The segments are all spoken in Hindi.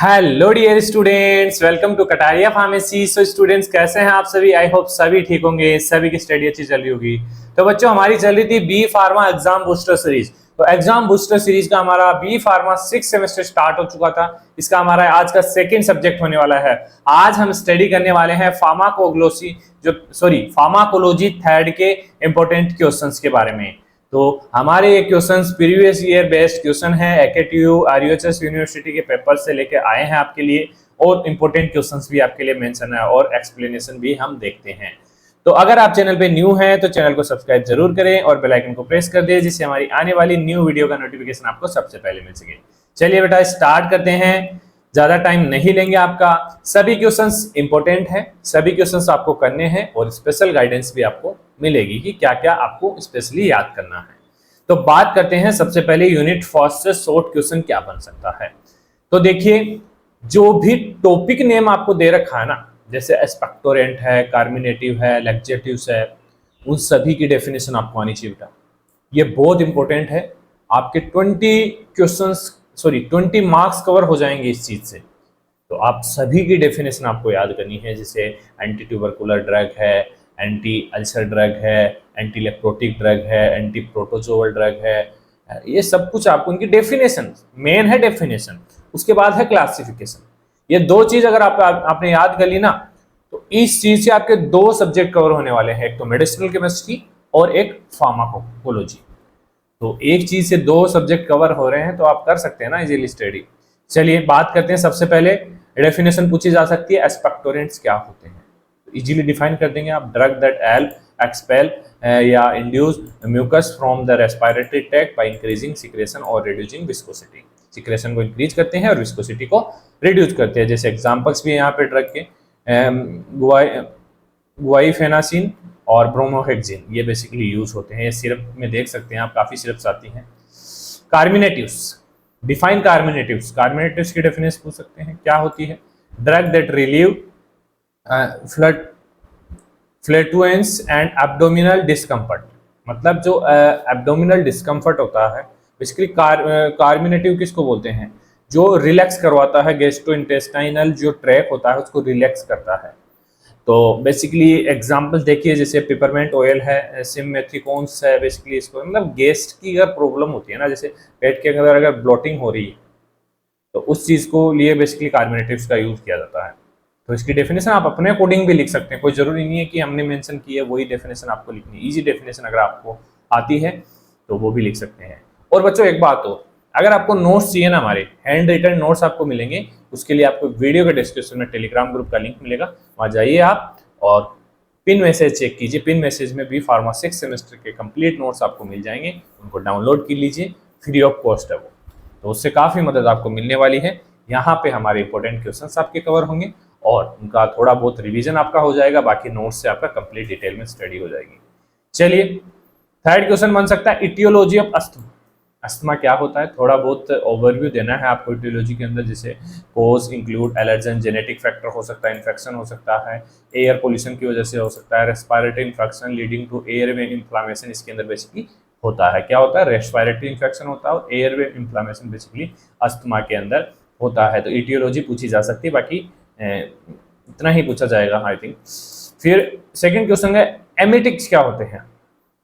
Hello dear students, welcome to Kataria pharmacy. So students, कैसे हैं आप सभी? आई होप सभी ठीक होंगे, सभी की स्टडी अच्छी चल रही होगी। तो बच्चों, हमारी चल रही थी B pharma exam booster series. तो एग्जाम बूस्टर सीरीज का हमारा बी फार्मा 6 सेमेस्टर स्टार्ट हो चुका था। इसका हमारा आज का सेकंड सब्जेक्ट होने वाला है। आज हम स्टडी करने वाले हैं फार्माकोलॉजी थर्ड के इंपॉर्टेंट क्वेश्चंस के बारे में। तो हमारे ये questions previous year based question है, एकेटीयू आरयूएचएस यूनिवर्सिटी के पेपर से लेके आए हैं आपके लिए, और इंपॉर्टेंट क्वेश्चंस भी आपके लिए मेंशन है और एक्सप्लेनेशन भी हम देखते हैं। तो अगर आप चैनल पे न्यू हैं तो चैनल को सब्सक्राइब जरूर करें और बेल आइकन को प्रेस कर दें, जिससे हमारी आने वाली न्यू वीडियो का नोटिफिकेशन आपको सबसे पहले मिल सके। चलिए बेटा, स्टार्ट करते हैं, ज्यादा टाइम नहीं लेंगे आपका। सभी क्वेश्चंस इंपॉर्टेंट हैं, सभी क्वेश्चंस आपको करने हैं और स्पेशल गाइडेंस भी आपको मिलेगी कि क्या क्या आपको स्पेशली याद करना है। तो बात करते हैं सबसे पहले यूनिट फर्स्ट से शॉर्ट क्वेश्चन क्या बन सकता है। तो देखिए, जो भी टॉपिक नेम आपको दे रखा है ना, जैसे एक्सपेक्टोरेंट है, कार्मिनेटिव है, लैक्सेटिव्स है, उन सभी की डेफिनेशन आपको आनी चाहिए बेटा। ये बहुत इंपॉर्टेंट है। आपके 20 मार्क्स कवर हो जाएंगे इस चीज से। तो आप सभी की डेफिनेशन आपको याद करनी है, जैसे एंटी ट्यूबरकुलर ड्रग है, एंटी अल्सर ड्रग है, एंटी लेप्रोटिक ड्रग है, एंटी प्रोटोजोअल ड्रग है। ये सब कुछ आपको इनकी डेफिनेशन, मेन है डेफिनेशन, उसके बाद है क्लासिफिकेशन। ये दो चीज अगर आपने याद कर ली ना, तो इस चीज से आपके दो सब्जेक्ट कवर होने वाले हैं, एक तो मेडिसिनल केमिस्ट्री और एक फार्माकोलॉजी। तो एक चीज से दो सब्जेक्ट कवर हो रहे हैं, तो आप कर सकते हैं ना इजीली स्टडी। चलिए बात करते हैं। सबसे पहले डेफिनेशन पूछी जा सकती है, एक्सपेक्टोरेंट्स क्या होते हैं। इजीली डिफाइन कर देंगे आप, ड्रग दैट हेल्प एक्सपेल या induce mucus from the respiratory tract by increasing secretion और रिड्यूसिंग विस्कोसिटी। सिक्रेशन को इंक्रीज करते हैं और विस्कोसिटी को रिड्यूस करते हैं। जैसे एग्जांपल्स भी यहाँ पे ड्रग के गुआइफेनासिन और ब्रोमोहेक्सिन, ये बेसिकली यूज होते हैं। ये सिरप में देख सकते हैं आप, काफी सिरप्स आती हैं। Carminatives, define carminatives. कार्मिनेटिव्स की डेफिनेशन पूछ सकते हैं, क्या होती है? Drug that relieve flatulence and abdominal discomfort. मतलब जो एब्डोमिनल डिस्कम्फर्ट होता है, बेसिकली कार्मिनेटिव किसको बोलते हैं? जो रिलैक्स करवाता है, गैस्ट्रोइंटेस्टाइनल जो ट्रैक होता है उसको रिलैक्स करता है। तो बेसिकली एग्जांपल देखिए, जैसे पिपरमेंट ऑयल है, सिमेथिकोन्स है, बेसिकली इसको मतलब गैस की अगर प्रॉब्लम होती है ना, जैसे पेट के अंदर अगर ब्लोटिंग हो रही है, तो उस चीज को लिए बेसिकली कार्मिनेटिव्स का यूज किया जाता है। तो इसकी डेफिनेशन आप अपने अकॉर्डिंग भी लिख सकते हैं, कोई जरूरी नहीं है कि हमने मेंशन की है वही डेफिनेशन आपको लिखनी है। इजी डेफिनेशन अगर आपको आती है तो वो भी लिख सकते हैं। और बच्चों एक बात हो, अगर आपको नोट्स चाहिए ना, हमारे हैंड रिटन नोट्स आपको मिलेंगे, उसके लिए आपको वीडियो के डिस्क्रिप्शन में टेलीग्राम ग्रुप का लिंक मिलेगा, वहां जाइए आप और पिन मैसेज चेक कीजिए। पिन मैसेज में भी फार्मा 6 सेमेस्टर के कंप्लीट नोट्स आपको मिल जाएंगे, उनको डाउनलोड कर लीजिए, फ्री ऑफ कॉस्ट है वो। तो उससे काफी मदद आपको मिलने वाली है। यहाँ पे हमारे इंपॉर्टेंट क्वेश्चंस आपके कवर होंगे और उनका थोड़ा बहुत रिवीजन आपका हो जाएगा, बाकी नोट्स से आपका कंप्लीट डिटेल में स्टडी हो जाएगी। चलिए, थर्ड क्वेश्चन बन सकता है इटियोलॉजी ऑफ अस्थमा। अस्थमा क्या होता है, थोड़ा बहुत ओवरव्यू देना है आपको इटियोलॉजी के अंदर। जैसे कोज इंक्लूड एलर्जन, जेनेटिक फैक्टर हो सकता है, इन्फेक्शन हो सकता है, एयर पोल्यूशन की वजह से हो सकता है, respiratory infection leading to airway inflammation इसके अंदर बेसिकली होता है। क्या होता है? रेस्पिरेटरी इन्फेक्शन होता है और एयरवे इन्फ्लामेशन बेसिकली अस्थमा के अंदर होता है। तो इटियोलॉजी पूछी जा सकती है, बाकी इतना ही पूछा जाएगा आई थिंक। फिर सेकंड क्वेश्चन है, एमेटिक्स क्या होते हैं?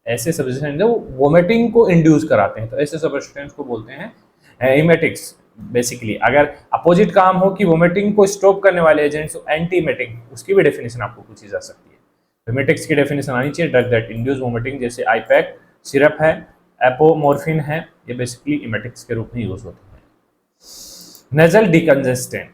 ऐसे सब्सटेंस जो वोमिटिंग को इंड्यूस कराते हैं, तो ऐसे सब्सटेंस को बोलते हैं एमेटिक्स। बेसिकली अगर अपोजिट काम हो कि वोमिटिंग को स्टॉप करने वाले एजेंट्स, एंटी एमेटिक, उसकी भी डेफिनेशन आपको पूछी जा सकती है। एमेटिक्स की डेफिनेशन आनी चाहिए, ड्रग दैट इंड्यूस वोमिटिंग, जैसे आईपैक सिरप है, एपोमोर्फिन है, ये बेसिकली एमेटिक्स के रूप में यूज होते हैं। नेजल डिकंजेस्टेंट,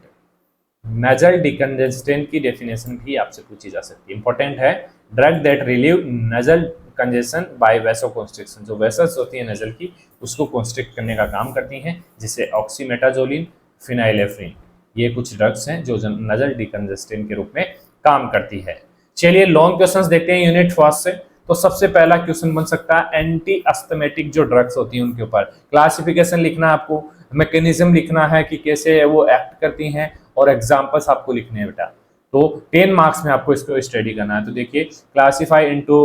नेजल डिकंजेस्टेंट की डेफिनेशन भी आपसे पूछी जा सकती है, इंपॉर्टेंट है। Drug that relieve nasal congestion by vasoconstriction, जो वेसल्स होती है नजल की, उसको कॉन्स्ट्रिक्ट करने का काम करती हैं, जैसे ऑक्सीमेटाजोलिन, फिनाइलेफ्रिन, ये कुछ ड्रग्स हैं जो नजल डिकंजेस्टेंट के रूप में काम करती है। चलिए लॉन्ग क्वेश्चंस देखते हैं यूनिट फर्स्ट से। तो सबसे पहला क्वेश्चन बन सकता है एंटी अस्थमेटिक जो ड्रग्स होती हैं उनके ऊपर क्लासिफिकेशन लिखना है आपको, मैकेनिज्म लिखना है कि कैसे वो एक्ट करती हैं, और एग्जांपल्स आपको लिखने हैं बेटा। तो 10 मार्क्स में आपको इसको स्टडी करना है। तो देखिए, क्लासीफाई इनटू,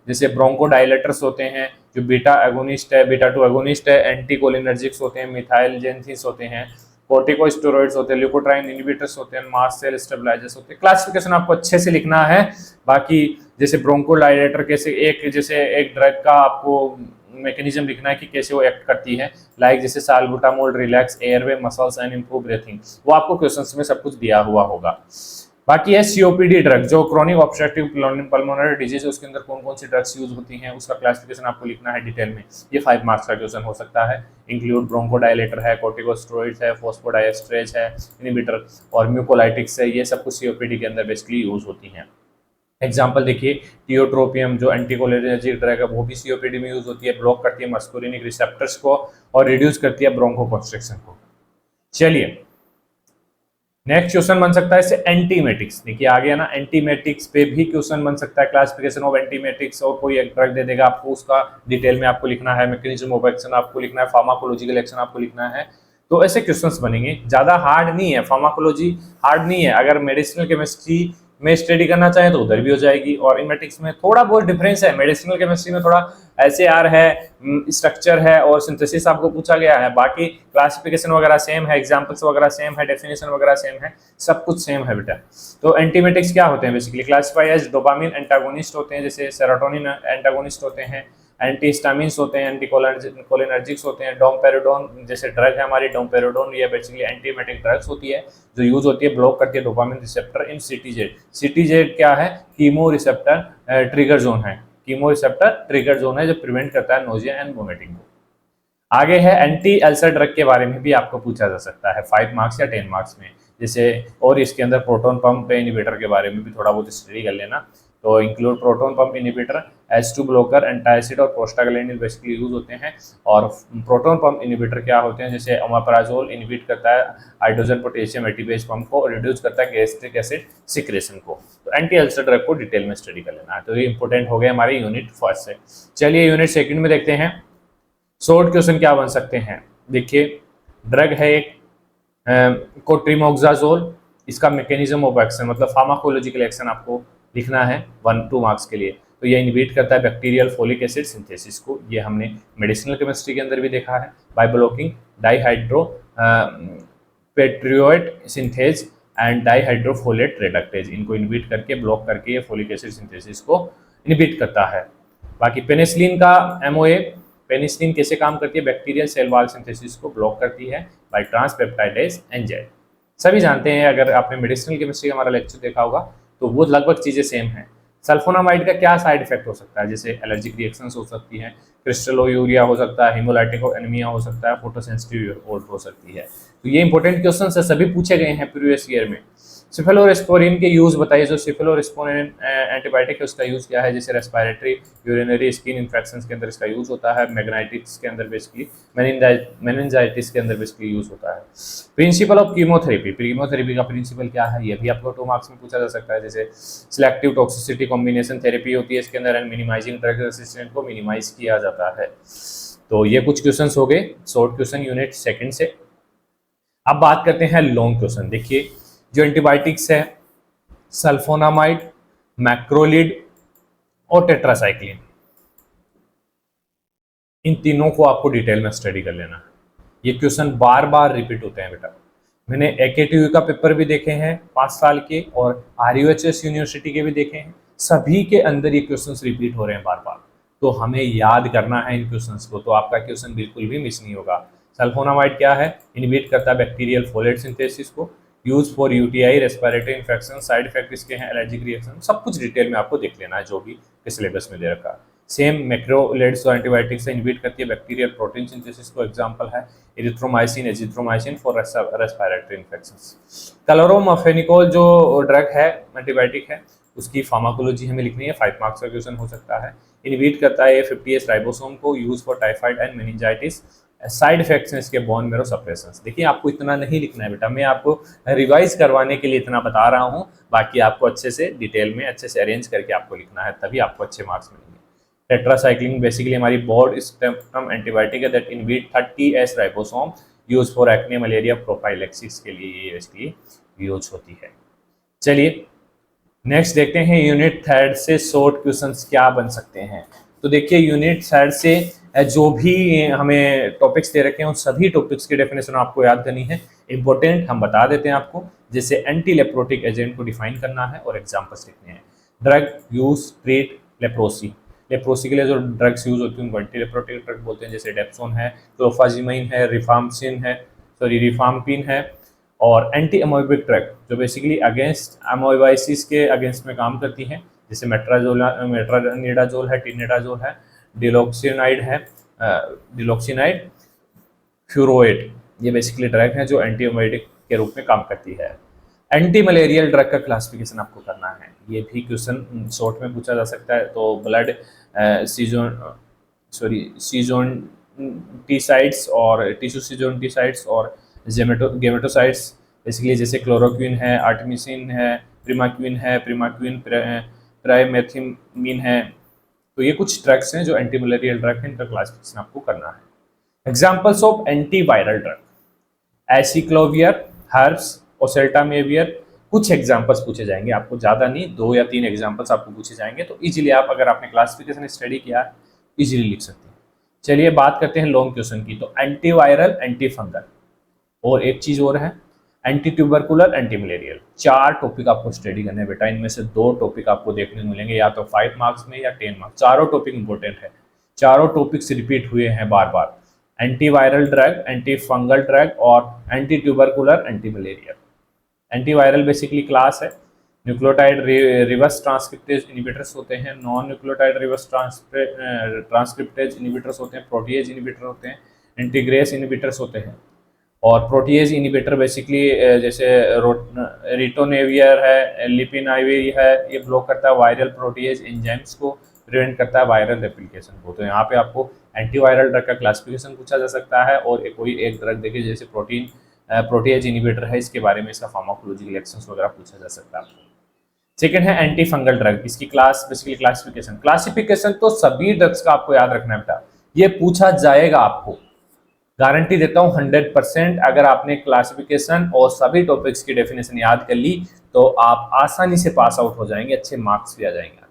जैसे ब्रोंकोडायलेटर्स होते हैं, जो बीटा एगोनिस्ट है, बीटा 2 एगोनिस्ट है, एंटीकोलिनर्जिक्स होते हैं, मिथाइल जेंथिस होते हैं, कोर्टिकोस्टेरॉइड्स होते हैं, ल्यूकोट्राइन इनहिबिटर्स होते हैं, मास्ट सेल स्टेबलाइजर्स होते हैं। क्लासिफिकेशन आपको अच्छे से लिखना है। बाकी जैसे ब्रोंकोडायलेटर कैसे एक ड्रग का आपको मैकेनिज्म लिखना है कि कैसे वो एक्ट करती है, लाइक जैसे salbutamol relax airway muscles and improve breathing, वो आपको क्वेश्चंस में सब कुछ दिया हुआ होगा। बाकी है सीओपीडी ड्रग, जो क्रोनिक ऑब्स्ट्रक्टिव पल्मोनरी डिजीज है, उसके अंदर कौन कौन सी ड्रग्स यूज होती हैं, उसका क्लासिफिकेशन आपको लिखना है डिटेल में। ये 5 मार्क्स का क्वेश्चन हो सकता है। इंक्लूड ब्रोंकोडायलेटर है, कोर्टिकोस्टेरॉइड्स है, फॉस्फोडाइएस्ट्रेज है, इनहिबिटर और म्यूकोलाइटिक्स है, ये सब कुछ सीओपीडी के अंदर बेसिकली यूज होती हैं। एग्जाम्पल देखिए, टियोट्रोपियम जो एंटीकोलिनर्जिक ड्रग है, वो भी सीओपीडी में यूज होती है, ब्लॉक करती है मस्कुलिनिक रिसेप्टर्स को और रिड्यूस करती है ब्रोंकोकंस्ट्रिक्शन को। चलिए नेक्स्ट क्वेश्चन बन सकता है इससे एंटीमेटिक्स। देखिए आ गया ना, एंटीमेटिक्स पे भी क्वेश्चन बन सकता है, क्लासिफिकेशन ऑफ एंटीमेटिक्स, और कोई एक ड्रग दे देगा आपको, उसका डिटेल में आपको लिखना है, मैकेनिज्म ऑफ एक्शन आपको लिखना है, फार्माकोलॉजिकल एक्शन आपको लिखना है। तो ऐसे क्वेश्चंस बनेंगे, ज्यादा हार्ड नहीं है, फार्माकोलॉजी हार्ड नहीं है। अगर मेडिसिनल केमिस्ट्री में स्टडी करना चाहें तो उधर भी हो जाएगी, और इमेटिक्स में थोड़ा बहुत डिफरेंस है। मेडिसिनल केमिस्ट्री में थोड़ा एचएआर है, स्ट्रक्चर है और सिंथेसिस आपको पूछा गया है, बाकी क्लासिफिकेशन वगैरह सेम है, एग्जांपल्स वगैरह सेम है, डेफिनेशन वगैरह सेम है, सब कुछ सेम है बेटा। तो एंटीमेटिक्स क्या होते हैं basically, classify as dopamine antagonist होते हैं, जैसे सेरोटोनिन एंटागोनिस्ट होते हैं, एंटीहिस्टामिन्स होते हैं, एंटीकोलिनर्जिक्स होते हैं, डोमपेरिडोन जैसे ड्रग है हमारी डोमपेरिडोन, ये बेसिकली एंटीमेटिक ड्रग्स होती है जो यूज होती है, ब्लॉक करती है डोपामिन रिसेप्टर इन सीटीजेड। सीटीजेड क्या है, कीमो रिसेप्टर ट्रिगर जोन है, कीमो रिसेप्टर ट्रिगर जोन है जो प्रिवेंट करता है नोजिया एंड वोमिटिंग को। आगे है एंटी अल्सर ड्रग के बारे में भी आपको पूछा जा सकता है 5 मार्क्स या 10 मार्क्स में, जैसे और इसके अंदर प्रोटोन पंप इनहिबिटर के बारे में भी थोड़ा बहुत स्टडी कर लेना। तो include proton pump inhibitor, H2 blocker, antacid और प्रोस्टाग्लैंडिन बेसिकली यूज होते हैं। और प्रोटोन पंप इनहिबिटर क्या होते हैं, जैसे ओमेप्राजोल इनहिबिट करता है हाइड्रोजन पोटेशियम एटीपेज पंप को और रिड्यूस करता है गैस्ट्रिक एसिड सिक्रेशन को। तो एंटी अल्सर ड्रग को डिटेल में स्टडी कर लेना है। तो ये इंपॉर्टेंट हो गया हमारे यूनिट फर्स्ट से। चलिए यूनिट सेकंड में देखते हैं शॉर्ट क्वेश्चन क्या बन सकते हैं। देखिए ड्रग है एक कोट्रिमोक्साजोल, इसका मैकेनिज्म ऑफ एक्शन मतलब फार्माकोलॉजिकल एक्शन आपको लिखना है 1-2 मार्क्स के लिए। तो ये इनहिबिट करता है बैक्टीरियल फोलिक एसिड सिंथेसिस को, ये हमने मेडिसिनल केमिस्ट्री के अंदर भी देखा है, by blocking dihydro pteroate synthase and dihydrofolate reductase, इनको इनहिबिट करके ब्लॉक करके ये फोलिक एसिड सिंथेसिस को इनहिबिट करता है। बाकी पेनिसिलिन का एमओए, पेनिसिलिन कैसे काम करती है, बैक्टीरियल सेल वॉल सिंथेसिस को ब्लॉक करती है बाय ट्रांसपेप्टाइडेज एंजाइम। सभी जानते हैं, अगर आपने मेडिसिनल केमिस्ट्री का हमारा लेक्चर देखा होगा तो वो लगभग चीजें सेम हैं। सल्फोनामाइड का क्या साइड इफेक्ट हो सकता है, जैसे एलर्जिक रिएक्शंस हो सकती हैं, क्रिस्टलोयूरिया हो सकता है, हिमोलाइटिक एनीमिया हो सकता है, फोटोसेंसिटिव हो सकती है। तो ये इंपॉर्टेंट क्वेश्चन है, सभी पूछे गए हैं प्रीवियस ईयर में। सिफेलोस्पोरिन के यूज बताइए, जो सिफेलोस्पोरिन एंटीबायोटिक है उसका यूज क्या है, जैसे रेस्पिरेटरी यूरिनरी स्किन इन्फेक्शंस के अंदर इसका यूज होता है, मैग्नाइटिस के अंदर बेसिकली मेनिंजाइटिस के अंदर बेसिकली यूज होता है। प्रिंसिपल ऑफ कीमोथेरेपी, कीमोथेरेपी का प्रिंसिपल क्या है, ये भी आपको 2 मार्क्स में पूछा जा सकता है। जैसे सिलेक्टिव टॉक्सिसिटी कॉम्बिनेशन थेरेपी होती है इसके अंदर, एंड मिनिमाइजिंग ड्रग रेजिस्टेंस को मिनिमाइज किया जाता है। तो ये कुछ क्वेश्चन हो गए शॉर्ट क्वेश्चन यूनिट सेकंड से। अब बात करते हैं लॉन्ग क्वेश्चन। देखिए जो एंटीबायोटिक्स है सल्फोनामाइड, मैक्रोलिड और टेट्रासाइक्लिन, इन तीनों को आपको डिटेल में स्टडी कर लेना है। ये क्वेश्चन बार बार रिपीट होते हैं बेटा, मैंने AKTU का पेपर भी देखे हैं 5 साल के और RUHS यूनिवर्सिटी के भी देखे हैं, सभी के अंदर ये क्वेश्चंस रिपीट हो रहे हैं बार बार। तो हमें याद करना है इन क्वेश्चंस को, तो आपका क्वेश्चन बिल्कुल भी मिस नहीं होगा। सल्फोनामाइड क्या है, इनहिबिट करता है बैक्टीरियल फोलेट सिंथेसिस को, use for UTI respiratory infection, side effect इसके हैं एलर्जिक रिएक्शन, सब कुछ डिटेल में आपको देख लेना है जो भी सिलेबस में दे रखा है। सेम मैक्रोलिड्स और एंटीबायोटिक्स से इनहिबिट करती है बैक्टीरियल प्रोटीन सिंथेसिस को, एग्जांपल है erythromycin, azithromycin for respiratory infections. Chloramphenicol जो ड्रग है एंटीबायोटिक है, उसकी फार्माकोलॉजी हमें लिखनी है, 5 मार्क्स का क्वेश्चन हो सकता है। इनहिबिट करता है 50S राइबोसोम को, use for typhoid and meningitis, side effects हैं इसके बोन मेरो सप्रेशंस। देखिए आपको इतना नहीं लिखना है बेटा, मैं आपको रिवाइज करवाने के लिए इतना बता रहा हूँ, बाकी आपको अच्छे से डिटेल में अच्छे से अरेंज करके आपको लिखना है, तभी आपको अच्छे मार्क्स मिलेंगे। टेट्रासाइक्लिन बेसिकली हमारी ब्रॉड स्पेक्ट्रम एंटीबायोटिक है that inhibit 30S ribosome, use for acne malaria prophylaxis के लिए ये बेसिकली यूज होती है। चलिए नेक्स्ट देखते हैं यूनिट थर्ड से शॉर्ट क्वेश्चंस क्या बन सकते हैं। तो देखिए यूनिट साइड से जो भी हमें टॉपिक्स दे रखे हैं उन सभी टॉपिक्स की डेफिनेशन आपको याद करनी है। इंपॉर्टेंट हम बता देते हैं आपको, जैसे एंटी लेप्रोटिक एजेंट को डिफाइन करना है और एग्जाम्पल्स लिखने हैं। Drug use treat leprosy, leprosy के लिए जो ड्रग्स यूज होती हैं उनको एंटी लेप्रोटिक ड्रग बोलते हैं, जैसे डेप्सोन है, क्लोफाजिमाइन है, रिफाम्पिन है और एंटी अमोइबिक ड्रग जो बेसिकली अगेंस्ट अमोइबाइसिस के अगेंस्ट में काम करती हैं, जैसे मेट्रानिडाजोल है, टिनेडाजोल है, डिलॉक्सिनाइड, फ्यूरोएट, ये बेसिकली ड्रग है जो एंटीबायोटिक के रूप में काम करती है। एंटी मलेरियल ड्रग का क्लासिफिकेशन आपको करना है, ये भी क्वेश्चन शॉर्ट में पूछा जा सकता है। तो ब्लड सीजोनटीसाइड्स और टिश्यू सीजोनटीसाइड्स और गेमेटोसाइड्स बेसिकली, जैसे क्लोरोक्विन है, आर्टेमिसिन है, प्रिमाक्विन, प्राइमेथिमीन है। तो ये कुछ ड्रग्स हैं जो एंटी मलेरियल ड्रग हैं, इनका क्लासिफिकेशन आपको करना है। Examples of antiviral drug, acyclovir, herbs, oseltamivir, कुछ एग्जाम्पल्स पूछे जाएंगे आपको, ज़्यादा नहीं, 2 या 3 एग्जाम्पल्स आपको पूछे जाएंगे। तो इजीली आप, अगर आपने क्लासिफिकेशन स्टडी किया, इजीली लिख सकते हैं। चलिए बात करते हैं लॉन्ग क्वेश्चन की। तो एंटीवायरल, एंटी फंगल, और एक चीज़ और है anti tubercular, anti malarial. 4 topic आपको स्टडी करने हैं बेटा, इनमें से 2 टॉपिक आपको देखने को मिलेंगे या तो 5 मार्क्स में या 10 मार्क्स। चारों टॉपिक इंपॉर्टेंट है, चारों टॉपिक्स रिपीट हुए हैं बार बार, antiviral drug, anti fungal drug और anti tubercular, anti malarial. Antiviral basically class है, न्यूक्लियोटाइड रिवर्स ट्रांसक्रिप्टेज इनिबिटर्स होते हैं, non nucleotide reverse transcriptase inhibitors होते हैं, प्रोटीएज इनिबिटर होते हैं, इंटीग्रेस इनिबिटर्स होते हैं। और प्रोटीएज इनिबिटर बेसिकली जैसे रिटोनेवियर है, लिपिनाइविर है, ये ब्लॉक करता है वायरल प्रोटीएज एंजाइम्स को, प्रिवेंट करता है वायरल रेप्लिकेशन को। तो यहाँ पे आपको एंटीवायरल ड्रग का क्लासिफिकेशन पूछा जा सकता है। और कोई एक ड्रग देखिए जैसे प्रोटीएज इनिबिटर है, इसके बारे में इसका फार्माकोलॉजिकल एक्शंस वगैरह पूछा जा सकता है। सेकंड है एंटी फंगल ड्रग, इसकी क्लास बेसिकली क्लासिफिकेशन तो सभी ड्रग्स का आपको याद रखना है बेटा, ये पूछा जाएगा आपको, गारंटी देता हूं 100%। अगर आपने क्लासिफिकेशन और सभी टॉपिक्स की डेफिनेशन याद कर ली तो आप आसानी से पास आउट हो जाएंगे, अच्छे मार्क्स भी आ जाएंगे आपके।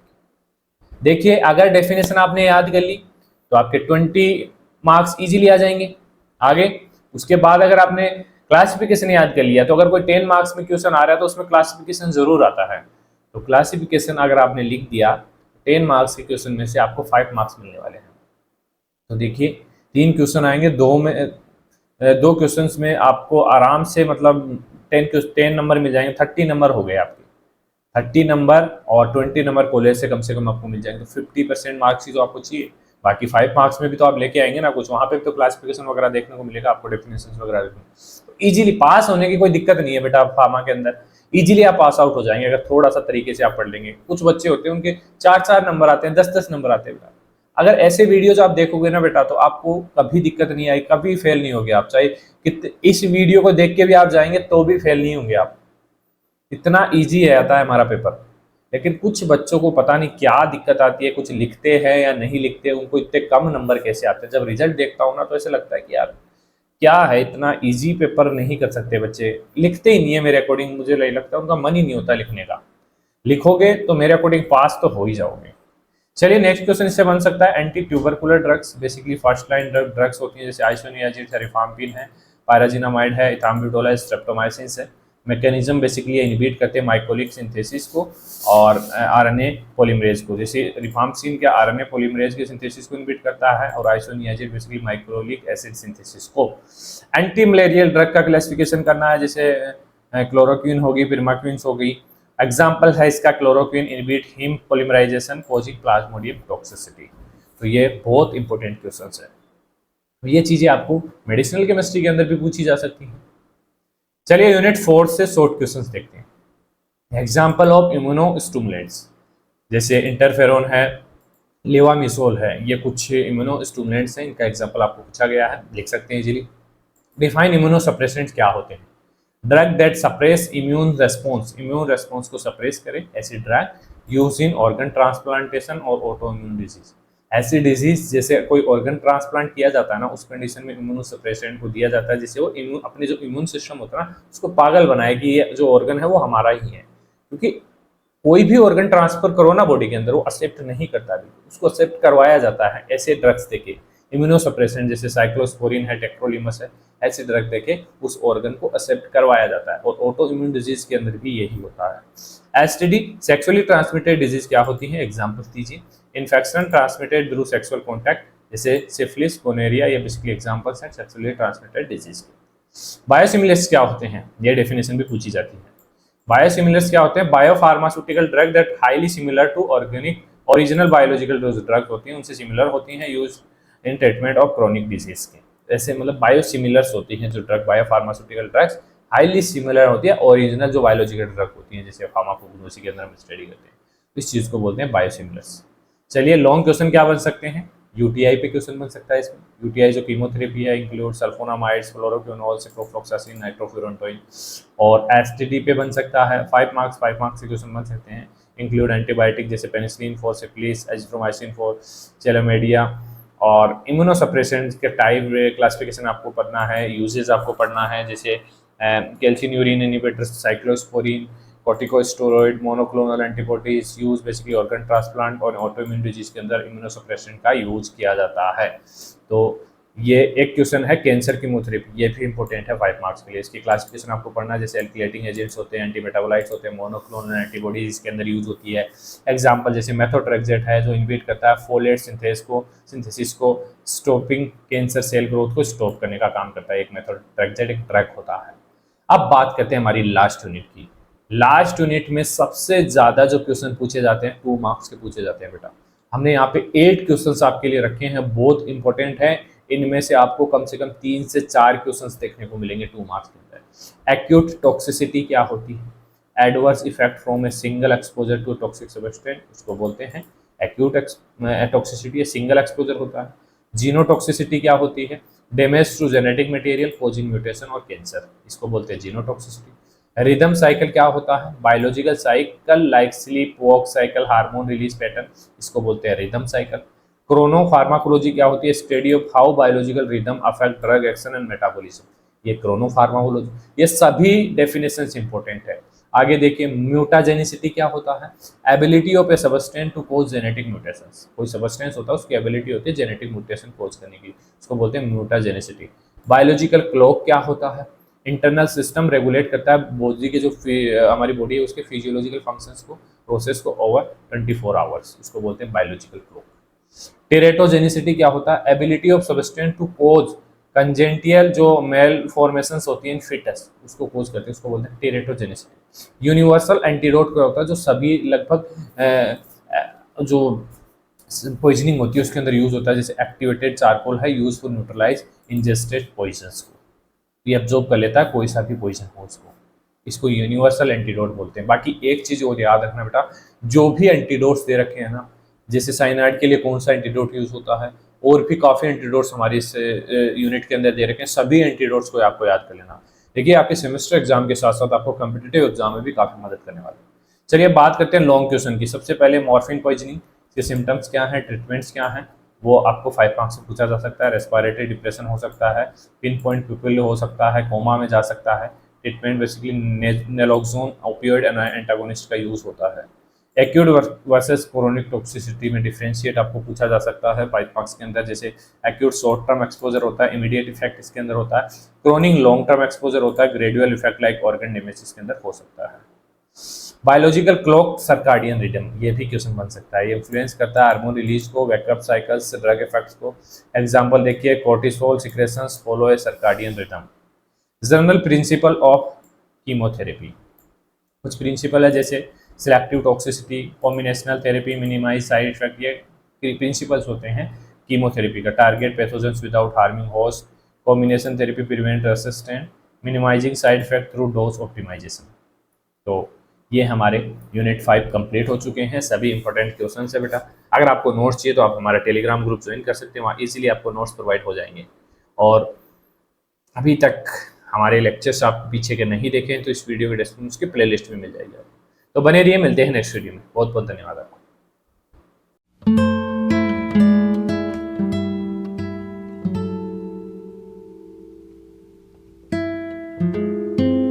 देखिए अगर डेफिनेशन आपने याद कर ली तो आपके 20 मार्क्स इजीली आ जाएंगे आगे। उसके बाद अगर आपने क्लासिफिकेशन याद कर लिया तो अगर कोई 10 मार्क्स में क्वेश्चन आ रहा है तो उसमें क्लासिफिकेशन जरूर आता है। तो क्लासिफिकेशन अगर आपने लिख दिया 10 मार्क्स के क्वेश्चन में से आपको 5 मार्क्स मिलने वाले हैं। तो देखिए 3 क्वेश्चन आएंगे, 2 क्वेश्चन में आपको आराम से मतलब 10 नंबर मिल जाएंगे, 30 नंबर हो गए आपके, 30 नंबर और 20 नंबर कॉलेज से कम आपको मिल जाएंगे। तो 50% मार्क्स ही तो आपको चाहिए, बाकी 5 मार्क्स में भी तो आप लेके आएंगे ना कुछ, वहां पे भी तो क्लासिफिकेशन वगैरह देखने को मिलेगा आपको, डेफिनेशन वगैरह देखने। तो इजीली पास होने की कोई दिक्कत नहीं है बेटा, फार्मा के अंदर इजीली आप पास आउट हो जाएंगे अगर थोड़ा सा तरीके से आप पढ़ लेंगे। कुछ बच्चे होते हैं उनके 4-4 नंबर आते हैं, 10-10 नंबर आते हैं बेटा। अगर ऐसे वीडियोज आप देखोगे ना बेटा तो आपको कभी दिक्कत नहीं आई, कभी फेल नहीं होगे आप, चाहे इस वीडियो को देख के भी आप जाएंगे तो भी फेल नहीं होंगे आप, इतना इजी है आता है हमारा पेपर। लेकिन कुछ बच्चों को पता नहीं क्या दिक्कत आती है, कुछ लिखते हैं या नहीं लिखते, उनको इतने कम नंबर कैसे आते हैं। जब रिजल्ट देखता हूँ ना तो ऐसे लगता है कि यार क्या है, इतना इजी पेपर नहीं कर सकते बच्चे, लिखते ही नहीं है मेरे अकॉर्डिंग, मुझे लगता है उनका मन ही नहीं होता लिखने का। लिखोगे तो मेरे अकॉर्डिंग पास तो हो ही जाओगे। चलिए नेक्स्ट क्वेश्चन इससे बन सकता है anti tubercular drugs, basically first line drugs होती हैं, जैसे आइसोनियाजिड है, रिफाम्पिन है, पायराजिनामाइड है, इथाम्बुटोल है, स्ट्रेप्टोमाइसिन है। मैकेनिज्म बेसिकली इनहिबिट करते हैं माइकोलिक सिंथेसिस को और आरएनए पॉलीमरेज को, जैसे रिफाम्पिन के आरएनए पॉलीमरेज के सिंथेसिस को इनहिबिट करता है और आइसोनियाजिड बेसिकली माइक्रोलिक एसिड सिंथेसिस को। एंटी मलेरियल ड्रग का क्लासिफिकेशन करना है, जैसे क्लोरोक्विन होगी, पिरमाक्विन हो गई। एग्जाम्पल है इसका chloroquine inhibit heme polymerization causing plasmodium toxicity. तो ये बहुत इंपॉर्टेंट क्वेश्चंस है, ये चीजें आपको मेडिसिनल केमिस्ट्री के अंदर भी पूछी जा सकती हैं। चलिए यूनिट 4 से शॉर्ट क्वेश्चंस देखते हैं। एग्जाम्पल ऑफ इम्यूनोस्टिमुलेंट्स, जैसे इंटरफेरोन है, लेवामिसोल है, ये कुछ इम्यूनोस्टिमुलेंट्स हैं, इनका एग्जाम्पल आपको पूछा गया है, लिख सकते हैं इजीली। डिफाइन इम्यूनोसप्रेसेंट्स क्या होते हैं? Drug that suppress immune response को सप्रेस करे, ऐसी drug use in organ transplantation और ऑटो इम्यून डिजीज। ऐसी डिजीज जैसे कोई ऑर्गन ट्रांसप्लांट किया जाता है ना, उस कंडीशन में इम्यूनोसप्रेसेंट को दिया जाता है जिससे वो अपने जो इम्यून सिस्टम होता है ना उसको पागल बनाए कि ये जो ऑर्गन है वो हमारा ही है, क्योंकि कोई भी ऑर्गन ट्रांसफर करो ना बॉडी के अंदर, वो एक्सेप्ट नहीं करता, भी उसको एक्सेप्ट करवाया जाता है ऐसे ड्रग्स देके, इम्यूनोसप्रेसेंट जैसे साइक्लोस्पोरिन है, टेक्रोलिमस है, ऐसे ड्रग देके उस ऑर्गन को एक्सेप्ट करवाया जाता है। और ऑटो इम्यून डिजीज के अंदर भी यही होता है। एसटीडी सेक्सुअली ट्रांसमिटेड डिजीज क्या होती है, एग्जाम्पल दीजिए। Infection transmitted through sexual contact, जैसे सिफिलिस, गोनेरिया, ये बेसिकली एग्जांपल्स हैं सेक्सुअली ट्रांसमिटेड डिजीज के। बायोसिमिलर्स क्या होते हैं, ये डेफिनेशन भी पूछी जाती है। बायोसिमिलर्स क्या होते हैं, biopharmaceutical drug that highly similar to organic original biological drug होती हैं, उनसे सिमिलर होती हैं, use in treatment of chronic disease के। ऐसे मतलब बायोसिमिलर्स होती हैं जो drug, biopharmaceutical drugs highly similar होती है ओरिजिनल जो बायोलॉजिकल ड्रग होती हैं, जैसे फार्माकोग्नोसी के अंदर हम स्टडी करते हैं, इस चीज को बोलते हैं बायोसिमिलर्स। चलिए लॉन्ग क्वेश्चन क्या बन सकते हैं, यूटीआई पे क्वेश्चन बन सकता है इसमें। यूटीआई जो कीमोथेरेपी है, इंक्लूड सल्फोनामाइड्स, फ्लोरोक्विनोल, सिप्रोफ्लॉक्सासिन, नाइट्रोफुरॉन्टोइन। और एसटीडी पे बन सकता है 5 मार्क्स से क्वेश्चन बन सकते हैं, इंक्लूड एंटीबायोटिक जैसे penicillin for syphilis, azithromycin for chlamydia. और इम्यूनोसप्रेसेंट्स के टाइप क्लासिफिकेशन आपको पढ़ना है, यूजेस आपको पढ़ना है, जैसे calcineurin inhibitors, cyclosporine, corticosteroid, monoclonal antibodies use basically organ transplant और ऑटोइम्यून डिजीज के अंदर इम्यूनोसप्रेशन का यूज किया जाता है। तो ये एक क्वेश्चन है कैंसर कीमोथेरेपी, ये भी इंपॉर्टेंट है 5 मार्क्स के लिए। इसकी क्लासिफिकेशन आपको पढ़ना है, जैसे एल्किलेटिंग एजेंट्स होते हैं, एंटीमेटाबोलाइट्स होते हैं, मोनोक्लोनल एंटीबॉडीज इसके अंदर यूज होती है। एग्जांपल जैसे मेथोट्रेक्सेट है जो इनहिबिट करता है फोलेट सिंथेसिस को, स्टॉपिंग कैंसर सेल ग्रोथ को स्टॉप करने का काम करता है। एक मेथोट्रेक्सेट एक ड्रग होता है। अब बात करते हैं हमारी लास्ट यूनिट की। लास्ट यूनिट में सबसे ज्यादा जो क्वेश्चन पूछे जाते हैं 2 मार्क्स के पूछे जाते हैं बेटा। हमने यहाँ पे 8 क्वेश्चंस आपके लिए रखे हैं, बहुत इंपॉर्टेंट है। इनमें से आपको कम से कम 3 से 4 क्वेश्चंस देखने को मिलेंगे 2 मार्क्स के अंदर। एक्यूट टॉक्सिसिटी क्या होती है, adverse effect from a single exposure to toxic substance, उसको बोलते हैं एक्यूट टॉक्सिसिटी, सिंगल एक्सपोजर होता है। जीनोटॉक्सिसिटी क्या होती है, damage to genetic material causing mutation और कैंसर, इसको बोलते हैं जीनोटॉक्सिसिटी। रिदम साइकिल क्या होता है, biological cycle like sleep wake cycle, hormone release pattern, इसको बोलते हैं रिदम साइकिल। क्रोनो फार्माकोलॉजी क्या होती है, study of how biological rhythm affect drug action and metabolism, ये क्रोनो फार्माकोलॉजी। ये सभी डेफिनेशंस इंपॉर्टेंट है। आगे देखिए म्यूटाजेनिसिटी क्या होता है, ability of a substance to cause genetic mutations, कोई सबस्टेंस होता है उसकी एबिलिटी होती है जेनेटिक म्यूटेशन कोज करने की, उसको बोलते हैं म्यूटाजेनिसिटी। बायोलॉजिकल क्लॉक क्या होता है, इंटरनल सिस्टम रेगुलेट करता है बॉडी के जो हमारी बॉडी है उसके फिजियोलॉजिकल फंक्शंस को, प्रोसेस को ओवर 24 आवर्स, उसको बोलते हैं बायोलॉजिकल क्लॉक। टेरेटोजेनिसिटी क्या होता है, एबिलिटी ऑफ सबस्टेंस टू कोज कंजेंटियल जो मेल फॉर्मेशंस होती हैं फिटस, उसको कोज करते हैं, उसको बोलते हैं टेरेटोजेनिसिटी। यूनिवर्सल एंटीडोट क्या होता है, जो सभी लगभग जो पॉइजनिंग होती है उसके अंदर यूज होता है, जैसे एक्टिवेटेड चारकोल है, use for neutralize ingested poisons को, ये एब्जॉर्ब कर लेता है कोई सा भी पॉइजन हो उसको, इसको यूनिवर्सल एंटीडोट बोलते हैं। बाकी एक चीज और याद रखना बेटा, जो भी एंटीडोट्स दे रखे हैं ना, जैसे साइनाइड के लिए कौन सा एंटीडोट यूज होता है, और भी काफी एंटीडोट्स हमारी इस यूनिट के अंदर दे रखे हैं, सभी एंटीडोट्स को आपको याद कर लेना। देखिए आपके सेमेस्टर एग्जाम के साथ साथ आपको कॉम्पिटिटिव एग्जाम में भी काफी मदद करने वाले हैं। चलिए बात करते हैं लॉन्ग क्वेश्चन की। सबसे पहले मॉर्फिन पॉइजनिंग के सिम्टम्स क्या हैं, ट्रीटमेंट्स क्या हैं, वो आपको 5 मार्क्स से पूछा जा सकता है। रेस्पिरेटरी डिप्रेशन हो सकता है, पिन पॉइंट पिपिल हो सकता है, कोमा में जा सकता है। Treatment basically naloxone opioid antagonist का यूज होता है। एक्यूट वर्सेस क्रोनिक टॉक्सिसिटी में डिफरेंशिएट आपको पूछा जा सकता है 5 मार्क्स के अंदर, जैसे एक्यूट शॉर्ट टर्म एक्सपोजर होता है, इमीडिएट इफेक्ट इसके अंदर होता है, क्रोनिक लॉन्ग टर्म एक्सपोजर होता है, gradual effect like organ damage इसके अंदर हो सकता है। बायोलॉजिकल क्लॉक सर्काडियन रिदम, ये भी क्वेश्चन बन सकता है, ये इन्फ्लुएंस करता है हार्मोन रिलीज को, वेकअप साइकिल्स, ड्रग इफेक्ट्स को। एग्जांपल देखिए, cortisol secretions follow a circadian rhythm. General principle of chemotherapy, कुछ प्रिंसिपल है जैसे selective toxicity, combinational therapy, minimize side effect, ये प्रिंसिपल्स होते हैं कीमोथेरेपी का। Target pathogens without harming host, combination therapy prevent resistant, minimizing side effect through dose optimization. तो ये हमारे यूनिट 5 कंप्लीट हो चुके हैं, सभी इंपॉर्टेंट क्वेश्चन है बेटा। अगर आपको नोट्स चाहिए तो आप हमारा टेलीग्राम ग्रुप ज्वाइन कर सकते हैं, वहाँ इजीली आपको नोट्स प्रोवाइड हो जाएंगे। और अभी तक हमारे लेक्चर्स आप पीछे के नहीं देखें तो इस वीडियो के डिस्क्रिप्शन उसकी प्लेलिस्ट में मिल जाएगी। तो बने रहिए, मिलते हैं नेक्स्ट वीडियो में। बहुत बहुत धन्यवाद आपको।